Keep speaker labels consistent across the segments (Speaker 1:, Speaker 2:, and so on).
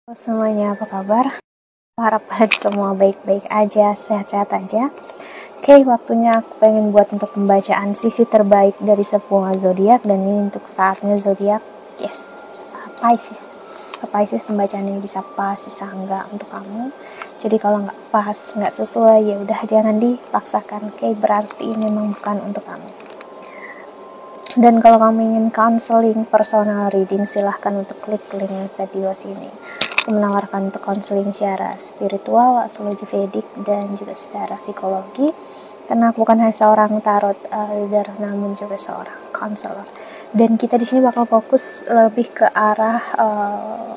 Speaker 1: Halo semuanya, apa kabar? Harap semua baik-baik aja, sehat-sehat aja. Oke, waktunya aku pengen buat untuk pembacaan sisi terbaik dari sebuah zodiak, dan ini untuk saatnya zodiak Pisces. Pisces pembacaan ini bisa pas, bisa enggak untuk kamu. Jadi kalau nggak pas, nggak sesuai, ya udah jangan dipaksakan. Oke, berarti memang bukan untuk kamu. Dan kalau kamu ingin counseling personal reading, silahkan untuk klik link website di bawah sini. Aku menawarkan untuk counseling secara spiritual, astrologi Vedic, dan juga secara psikologi. Karena aku bukan hanya seorang tarot reader, namun juga seorang counselor. Dan kita di sini bakal fokus lebih ke arah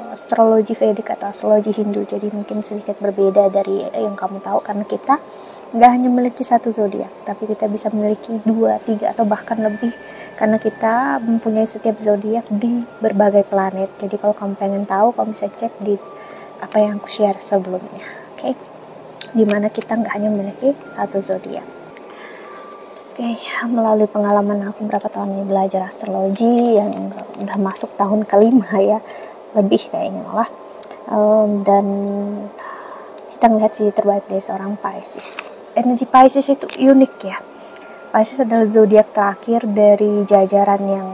Speaker 1: astrologi Vedic atau astrologi Hindu. Jadi mungkin sedikit berbeda dari yang kamu tahu, karena kita nggak hanya memiliki satu zodiak, tapi kita bisa memiliki 2, 3, atau bahkan lebih, karena kita mempunyai setiap zodiak di berbagai planet. Jadi kalau kamu pengen tahu, kamu bisa cek di apa yang aku share sebelumnya. Oke, dimana kita nggak hanya memiliki satu zodiak. Oke, melalui pengalaman aku berapa tahun ini belajar astrologi, yang udah masuk tahun kelima ya, lebih kayaknya malah, dan kita melihat sisi terbaik dari seorang Pisces. Energi Pisces itu unik ya. Pisces adalah zodiak terakhir dari jajaran yang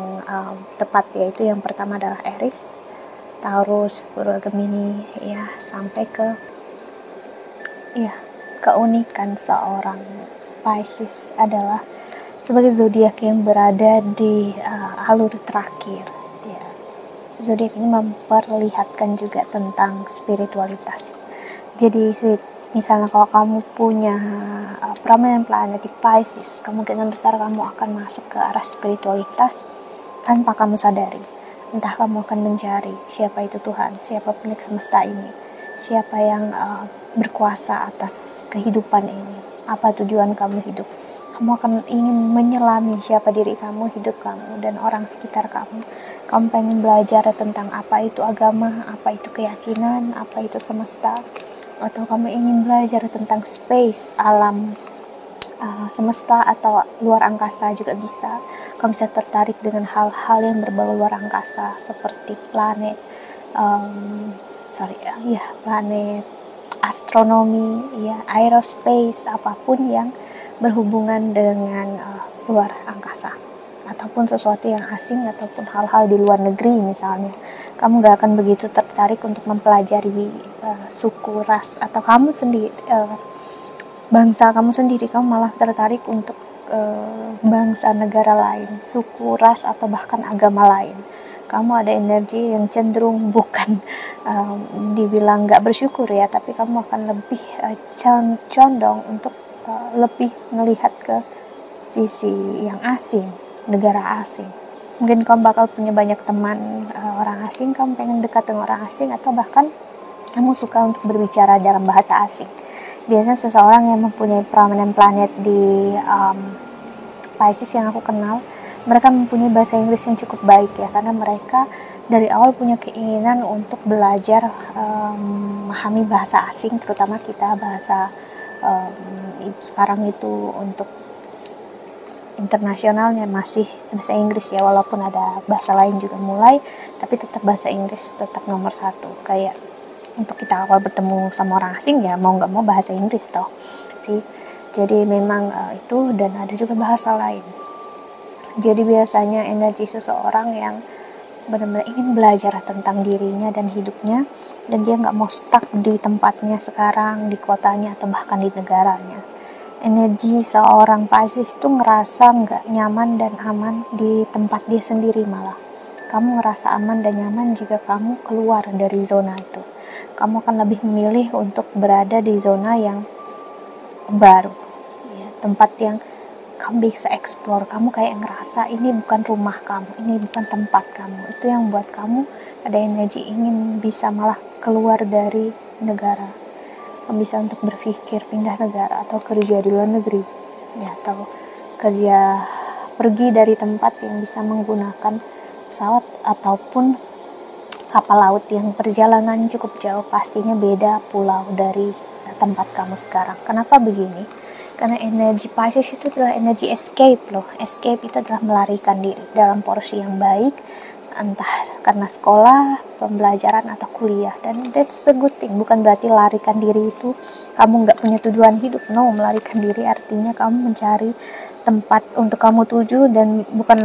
Speaker 1: tepat, yaitu yang pertama adalah Aries, Taurus, Gemini, ya, sampai ke keunikan seorang Pisces adalah sebagai zodiak yang berada di alur terakhir. Ya, zodiak ini memperlihatkan juga tentang spiritualitas. Jadi misalnya kalau kamu punya prominent planet di Pisces, kemungkinan besar kamu akan masuk ke arah spiritualitas tanpa kamu sadari. Entah kamu akan mencari siapa itu Tuhan, siapa pemilik semesta ini, siapa yang berkuasa atas kehidupan ini, apa tujuan kamu hidup. Kamu akan ingin menyelami siapa diri kamu, hidup kamu, dan orang sekitar kamu. Kamu pengen belajar tentang apa itu agama, apa itu keyakinan, apa itu semesta, atau kamu ingin belajar tentang space, alam semesta atau luar angkasa juga bisa. Kamu bisa tertarik dengan hal-hal yang berbau luar angkasa seperti planet, planet, astronomi, ya, aerospace, apapun yang berhubungan dengan luar angkasa, ataupun sesuatu yang asing, ataupun hal-hal di luar negeri misalnya. Kamu gak akan begitu tertarik untuk mempelajari suku, ras, atau kamu sendiri, bangsa kamu sendiri. Kamu malah tertarik untuk bangsa negara lain, suku, ras, atau bahkan agama lain. Kamu ada energi yang cenderung bukan dibilang gak bersyukur ya, tapi kamu akan lebih condong untuk lebih melihat ke sisi yang asing, negara asing. Mungkin kamu bakal punya banyak teman orang asing, kamu pengen dekat dengan orang asing, atau bahkan kamu suka untuk berbicara dalam bahasa asing. Biasanya seseorang yang mempunyai prominent planet di Pisces yang aku kenal, mereka mempunyai bahasa Inggris yang cukup baik ya, karena mereka dari awal punya keinginan untuk belajar memahami bahasa asing, terutama kita bahasa sekarang itu untuk internasionalnya masih bahasa Inggris ya, walaupun ada bahasa lain juga mulai, tapi tetap bahasa Inggris tetap nomor satu. Kayak untuk kita awal bertemu sama orang asing ya mau nggak mau bahasa Inggris toh sih. Jadi memang itu, dan ada juga bahasa lain. Jadi biasanya energi seseorang yang benar-benar ingin belajar tentang dirinya dan hidupnya, dan dia nggak mau stuck di tempatnya sekarang, di kotanya, atau bahkan di negaranya. Energi seorang Pisces itu ngerasa nggak nyaman dan aman di tempat dia sendiri. Malah kamu ngerasa aman dan nyaman jika kamu keluar dari zona itu. Kamu akan lebih memilih untuk berada di zona yang baru ya, tempat yang kamu bisa explore. Kamu kayak ngerasa ini bukan rumah kamu, ini bukan tempat kamu. Itu yang buat kamu ada energi ingin bisa malah keluar dari negara. Kamu bisa untuk berpikir pindah negara, atau kerja di luar negeri ya, atau kerja pergi dari tempat yang bisa menggunakan pesawat ataupun kapal laut yang perjalanan cukup jauh, pastinya beda pulau dari tempat kamu sekarang. Kenapa begini? Karena energi Pisces itu adalah energi escape loh. Escape itu adalah melarikan diri dalam porsi yang baik, entah karena sekolah, pembelajaran, atau kuliah. Dan that's a good thing. Bukan berarti larikan diri itu kamu nggak punya tujuan hidup. No, melarikan diri artinya kamu mencari tempat untuk kamu tuju, dan bukan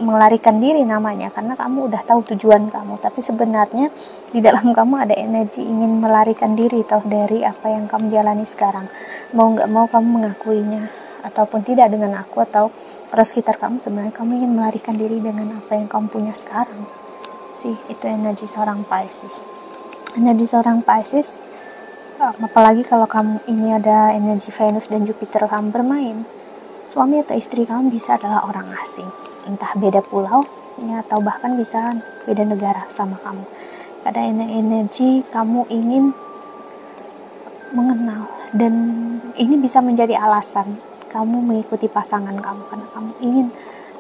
Speaker 1: melarikan diri namanya, karena kamu udah tahu tujuan kamu. Tapi sebenarnya di dalam kamu ada energi ingin melarikan diri dari apa yang kamu jalani sekarang. Mau nggak mau kamu mengakuinya ataupun tidak dengan aku atau orang sekitar kamu, sebenarnya kamu ingin melarikan diri dengan apa yang kamu punya sekarang sih. Itu energi seorang Pisces. Energi seorang Pisces, apalagi kalau kamu ini ada energi Venus dan Jupiter kamu bermain, suami atau istri kamu bisa adalah orang asing, entah beda pulau ya, atau bahkan bisa beda negara sama kamu. Ada energi kamu ingin mengenal, dan ini bisa menjadi alasan kamu mengikuti pasangan kamu, karena kamu ingin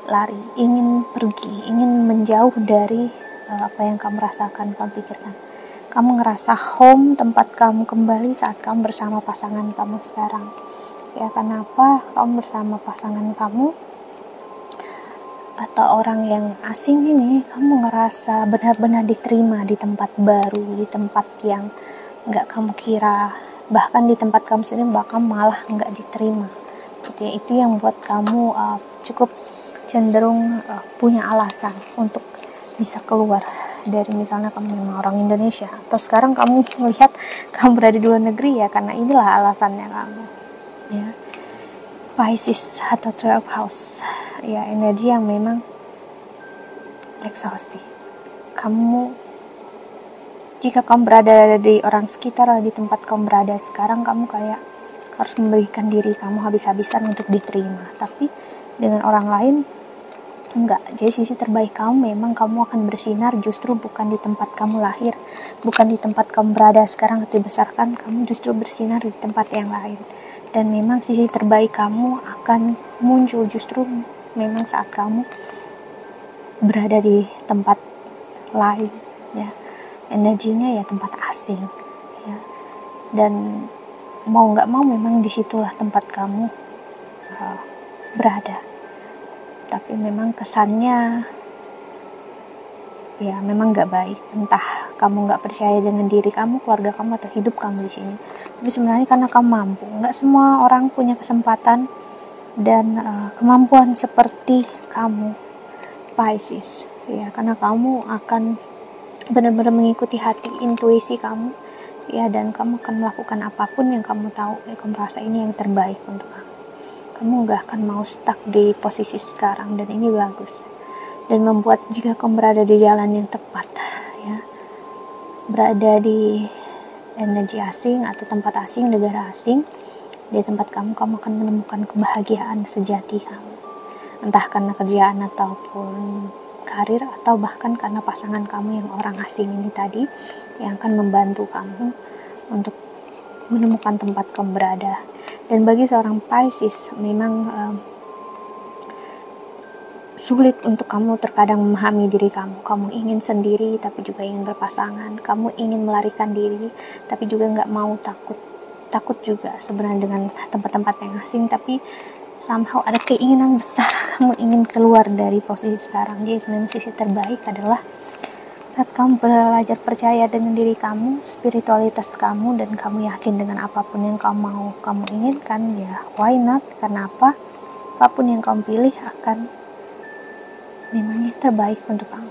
Speaker 1: lari, ingin pergi, ingin menjauh dari apa yang kamu rasakan, kamu pikirkan. Kamu ngerasa home, tempat kamu kembali saat kamu bersama pasangan kamu sekarang. Ya, kenapa kamu bersama pasangan kamu atau orang yang asing ini, kamu ngerasa benar-benar diterima di tempat baru, di tempat yang nggak kamu kira, bahkan di tempat kamu sendiri bahkan malah nggak diterima. Itu yang buat kamu cukup cenderung punya alasan untuk bisa keluar dari, misalnya kamu memang orang Indonesia, atau sekarang kamu melihat kamu berada di luar negeri, ya karena inilah alasannya kamu ya. Pisces atau 12 house ya, energi yang memang exhausting. Jika kamu berada di orang sekitar, di tempat kamu berada sekarang, kamu kayak harus memberikan diri kamu habis-habisan untuk diterima. Tapi dengan orang lain enggak. Jadi sisi terbaik kamu memang kamu akan bersinar justru bukan di tempat kamu lahir, bukan di tempat kamu berada sekarang atau dibesarkan, kamu justru bersinar di tempat yang lain. Dan memang sisi terbaik kamu akan muncul justru memang saat kamu berada di tempat lain ya. Energinya ya tempat asing ya. Dan mau nggak mau memang disitulah tempat kamu berada. Tapi memang kesannya ya memang nggak baik. Entah kamu nggak percaya dengan diri kamu, keluarga kamu, atau hidup kamu di sini. Tapi sebenarnya karena kamu mampu. Nggak semua orang punya kesempatan dan kemampuan seperti kamu, Pisces. Ya, karena kamu akan benar-benar mengikuti hati, intuisi kamu. Ya, dan kamu akan melakukan apapun yang kamu tahu, kamu rasa ini yang terbaik untuk kamu. Kamu gak akan mau stuck di posisi sekarang, dan ini bagus. Dan membuat jika kamu berada di jalan yang tepat, ya, berada di energi asing atau tempat asing, negara asing, di tempat kamu akan menemukan kebahagiaan sejati kamu. Entah karena kerjaan ataupun karir, atau bahkan karena pasangan kamu yang orang asing ini tadi, yang akan membantu kamu untuk menemukan tempat kamu berada. Dan bagi seorang Pisces memang sulit untuk kamu terkadang memahami diri kamu. Kamu ingin sendiri tapi juga ingin berpasangan. Kamu ingin melarikan diri tapi juga nggak mau, takut juga sebenarnya dengan tempat-tempat yang asing, tapi somehow ada keinginan besar kamu ingin keluar dari posisi sekarang. Jadi sebenarnya sisi terbaik adalah saat kamu belajar percaya dengan diri kamu, spiritualitas kamu, dan kamu yakin dengan apapun yang kamu mau, kamu inginkan, ya why not? Karena apa? Apapun yang kamu pilih akan memangnya terbaik untuk kamu.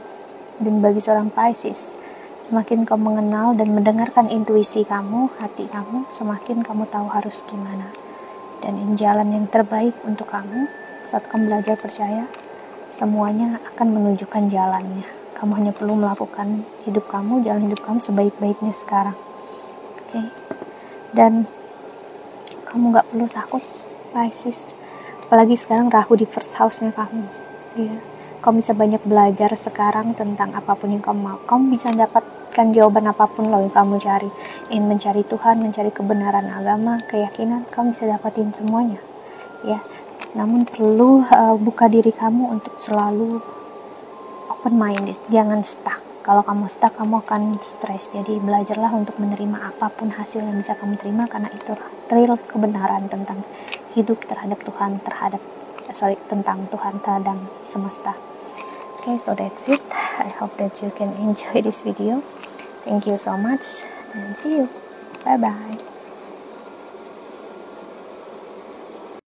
Speaker 1: Dan bagi seorang Pisces, semakin kamu mengenal dan mendengarkan intuisi kamu, hati kamu, semakin kamu tahu harus gimana. Dan ini jalan yang terbaik untuk kamu. Saat kamu belajar percaya, semuanya akan menunjukkan jalannya. Kamu hanya perlu melakukan jalan hidup kamu sebaik-baiknya sekarang. Oke? Dan kamu gak perlu takut, Pisces. Apalagi sekarang Rahu di first house-nya kamu. Ya. Kamu bisa banyak belajar sekarang tentang apapun yang kamu mau. Kamu bisa dapatkan jawaban apapun yang kamu cari. Ingin mencari Tuhan, mencari kebenaran agama, keyakinan, kamu bisa dapatin semuanya. Ya. Namun perlu buka diri kamu untuk selalu open minded, jangan stuck. Kalau kamu stuck, kamu akan stres. Jadi belajarlah untuk menerima apapun hasil yang bisa kamu terima, karena itu real kebenaran tentang hidup, tentang Tuhan terhadap semesta. Okay, so that's it. I hope that you can enjoy this video. Thank you so much and see you. Bye bye.